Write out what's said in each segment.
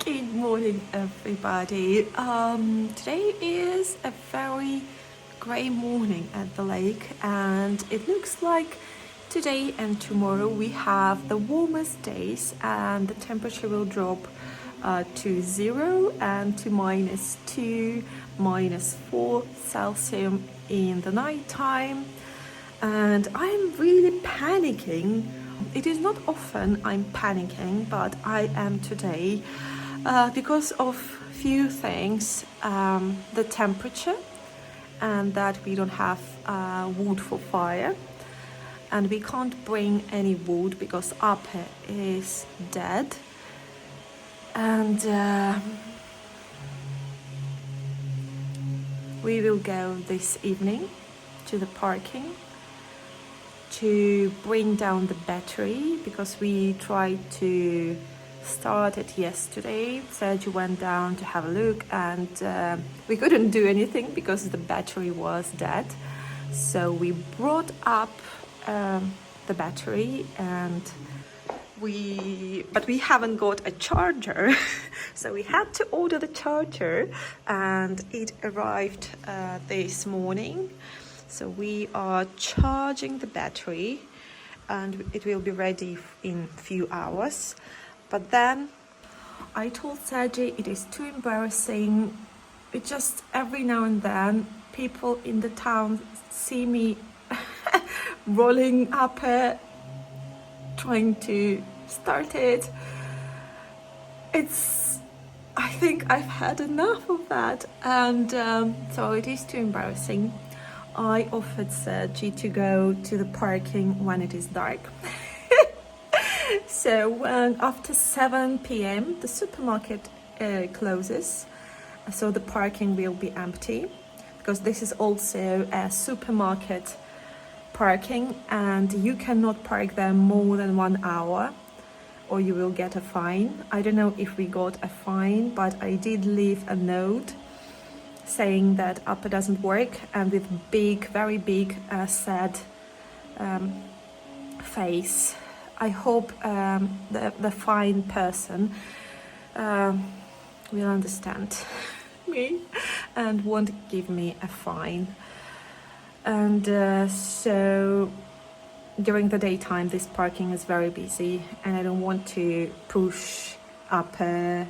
Good morning, everybody. Today is a very grey morning at the lake, and it looks like today and tomorrow we have the warmest days, and the temperature will drop to 0 and to -2, -4 Celsius in the night time. And I'm really panicking. It is not often I'm panicking, but I am today because of few things. The temperature, and that we don't have wood for fire, and we can't bring any wood because Ape is dead. And we will go this evening to the parking to bring down the battery, because we tried to start it yesterday. Sergio went down to have a look, and we couldn't do anything because the battery was dead. So we brought up the battery, and but we haven't got a charger. So we had to order the charger, and it arrived this morning. So we are charging the battery, and it will be ready in a few hours. But then I told Sergey it is too embarrassing. It just every now and then people in the town see me rolling up trying to start it. I think I've had enough of that, and so it is too embarrassing. I offered Sergi to go to the parking when it is dark. So when after 7 p.m. the supermarket closes, so the parking will be empty, because this is also a supermarket parking, and you cannot park there more than 1 hour or you will get a fine. I don't know if we got a fine, but I did leave a note saying that Ape doesn't work, and with big, very big, sad face. I hope the fine person will understand me and won't give me a fine. And so during the daytime this parking is very busy, and I don't want to push up there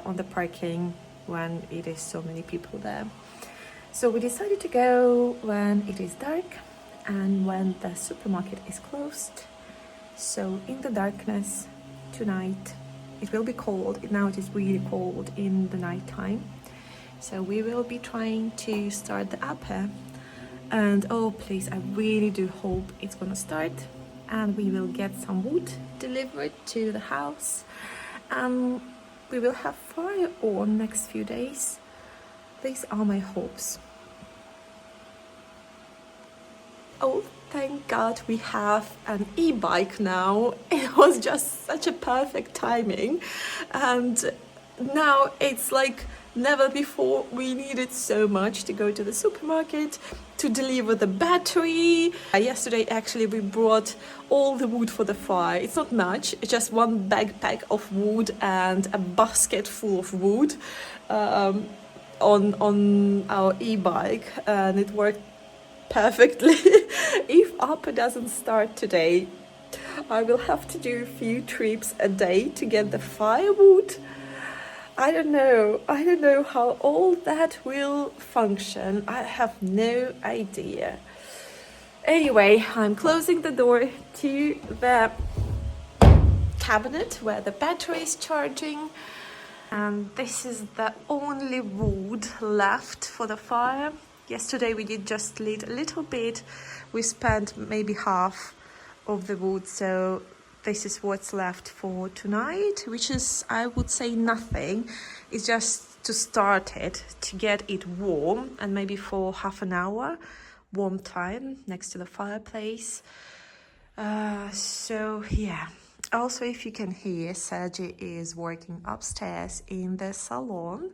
on the parking when it is so many people there. So we decided to go when it is dark and when the supermarket is closed. So in the darkness tonight, it will be cold. Now it is really cold in the night time. So we will be trying to start the Ape. And oh please, I really do hope it's gonna start, and we will get some wood delivered to the house. We will have fire on next few days. These are my hopes. Oh, thank God we have an e-bike now. It was just such a perfect timing. And now it's like never before. We needed so much to go to the supermarket to deliver the battery. Yesterday actually we brought all the wood for the fire. It's not much, it's just one backpack of wood and a basket full of wood on our e-bike, and it worked perfectly. If Ape doesn't start today, I will have to do a few trips a day to get the firewood. I don't know how all that will function. I have no idea. Anyway, I'm closing the door to the cabinet where the battery is charging. And this is the only wood left for the fire. Yesterday we did just lit a little bit. We spent maybe half of the wood, so this is what's left for tonight, which is, I would say, nothing. It's just to start it, to get it warm, and maybe for half an hour warm time next to the fireplace. So yeah. Also, if you can hear, Sergi is working upstairs in the salon.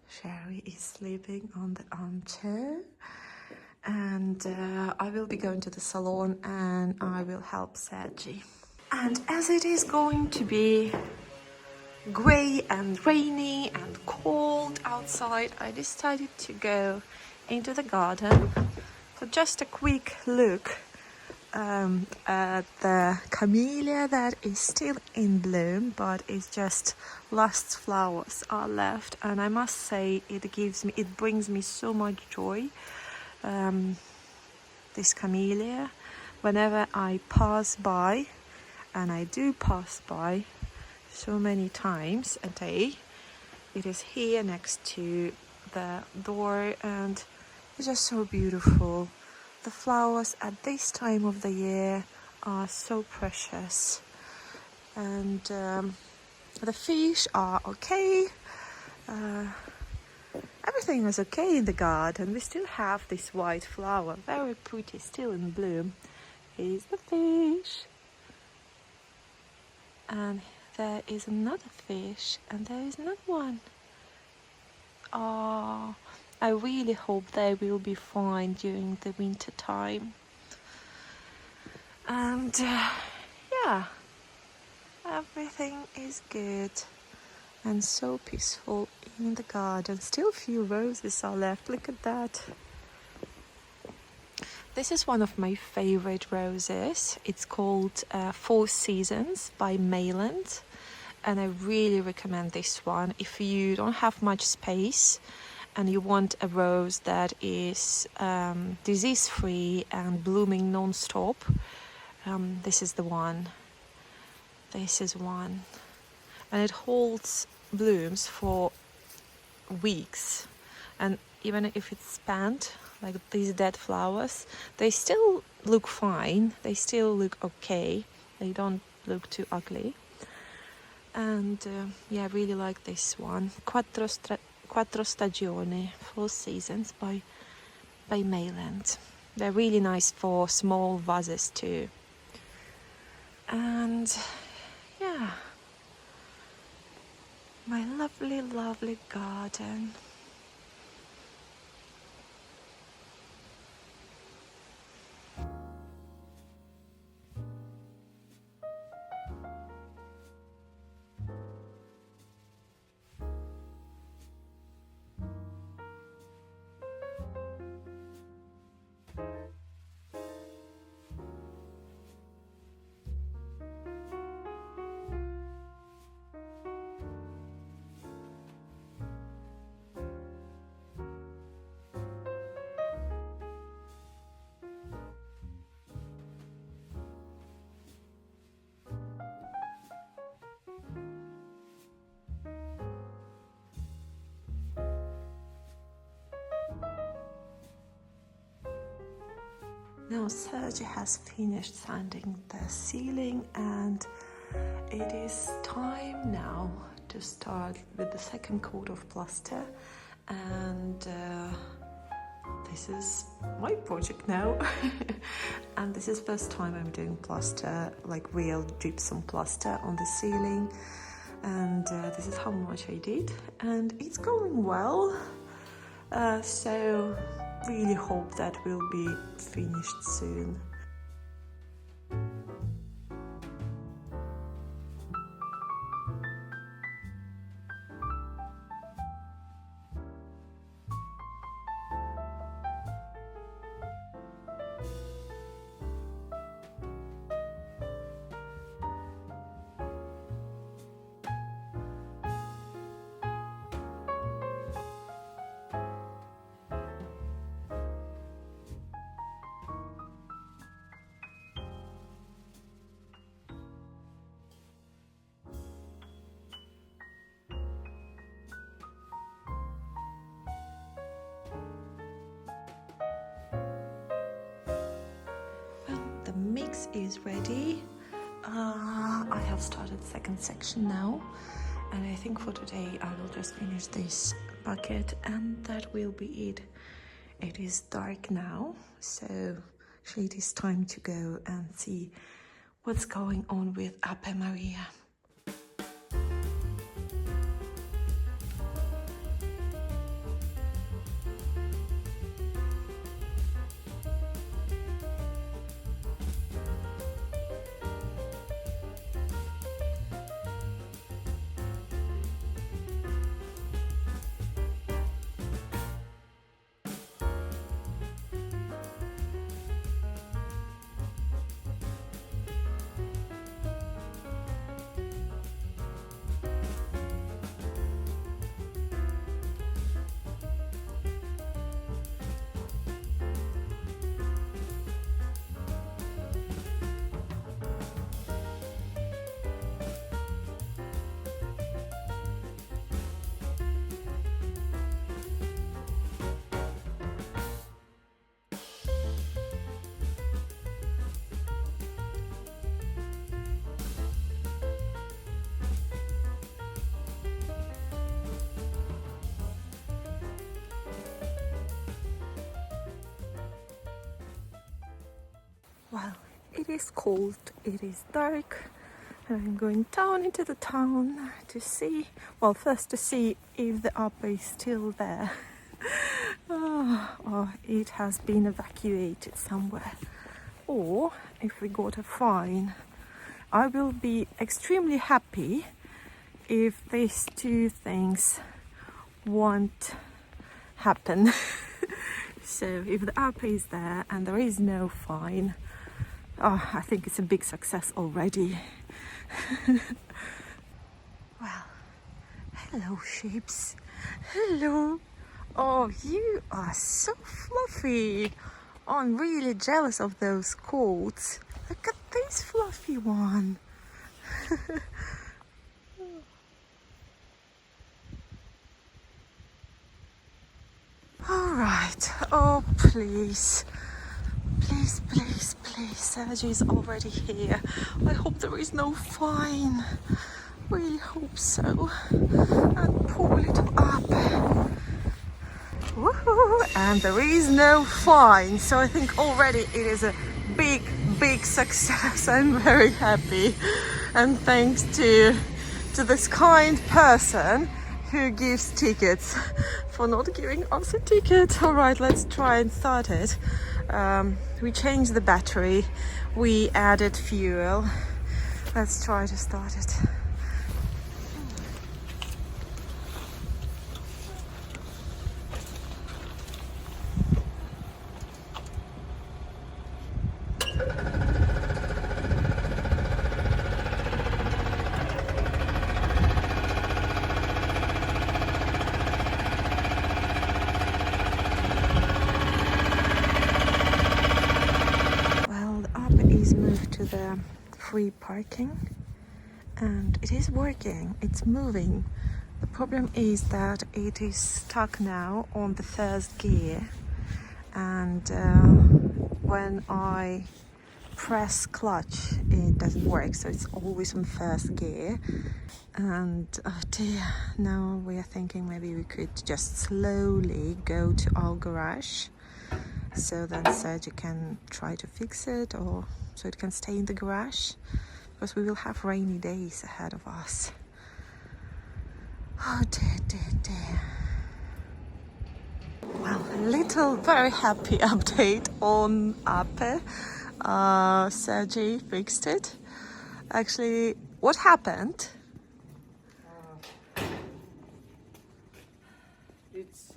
Sherry is sleeping on the armchair. And I will be going to the salon and I will help Sergi. And as it is going to be grey and rainy and cold outside, I decided to go into the garden for just a quick look at the camellia that is still in bloom, but it's just last flowers are left. And I must say, it brings me so much joy, this camellia, whenever I pass by, and I do pass by so many times a day. It is here next to the door, and it's just so beautiful. The flowers at this time of the year are so precious, and the fish are okay. Everything is okay in the garden. We still have this white flower, very pretty, still in bloom. Here's the fish, and there is another fish, and there is another one. Oh, I really hope they will be fine during the winter time. And yeah, everything is good and so peaceful in the garden. Still a few roses are left. Look at that. This is one of my favorite roses. It's called Four Seasons by Mayland, and I really recommend this one if you don't have much space and you want a rose that is disease-free and blooming non-stop. This is the one. This is one, and it holds blooms for weeks, and even if it's spent, like these dead flowers, they still look fine, they still look okay, they don't look too ugly. And yeah, I really like this one, Quattro Stagioni, Four Seasons by Mayland. They're really nice for small vases too. And yeah, my lovely, lovely garden. Now Sergey has finished sanding the ceiling, and it is time now to start with the second coat of plaster. And this is my project now. And this is first time I'm doing plaster, like real gypsum plaster on the ceiling. And this is how much I did, and it's going well. So really hope that will be finished soon. The mix is ready. I have started second section now, and I think for today I will just finish this bucket, and that will be it. It is dark now, so actually it is time to go and see what's going on with Ape Maria. it is cold, it is dark, and I'm going down into the town to see, well, first to see if the Ape is still there. Or it has been evacuated somewhere, or if we got a fine. I will be extremely happy if these two things won't happen. So if the Ape is there and there is no fine, I think it's a big success already. Well, hello sheeps, hello. Oh, you are so fluffy. I'm really jealous of those coats. Look at this fluffy one. All right. Oh, please. Please, please, please. Sergi is already here. I hope there is no fine. Really hope so. And poor little Ape. Woohoo! And there is no fine. So I think already it is a big, big success. I'm very happy. And thanks to this kind person who gives tickets for not giving us a ticket. All right, let's try and start it. We changed the battery, we added fuel. Let's try to start it. Moved to the free parking and it is working, it's moving. The problem is that it is stuck now on the first gear, and when I press clutch it doesn't work, so it's always on first gear. And oh dear, now we are thinking maybe we could just slowly go to our garage, so then Sergi can try to fix it, or so it can stay in the garage, because we will have rainy days ahead of us. Oh dear, dear, dear. Well, a little very happy update on Ape. Sergi fixed it. Actually, what happened? It's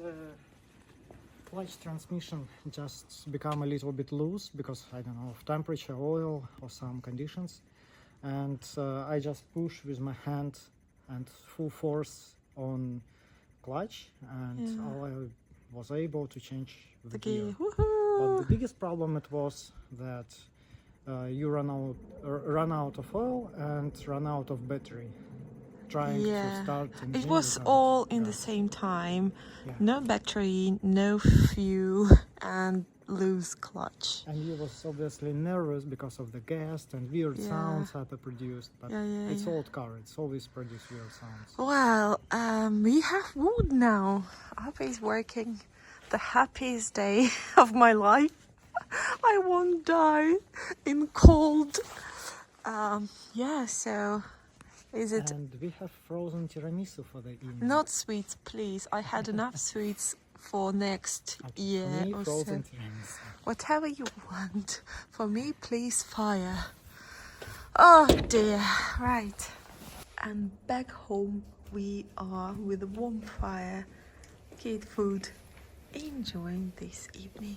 clutch transmission just become a little bit loose because, I don't know, of temperature, oil or some conditions, and I just push with my hand and full force on clutch, and I was able to change the gear. But the biggest problem it was that you run out of oil and run out of battery. Trying to start it was all in the same time. No battery, no fuel, and loose clutch. And he was obviously nervous because of the gas and weird sounds that are produced, but it's old car, it's always produced weird sounds. Well, we have wood now. Ape is working. The happiest day of my life. I won't die in cold. So is it? And we have frozen tiramisu for the evening. Not sweets, please. I had enough sweets for next year or so. Tiramisu. Whatever you want. For me, please, fire. Oh dear. Right. And back home we are with a warm fire, kid food, enjoying this evening.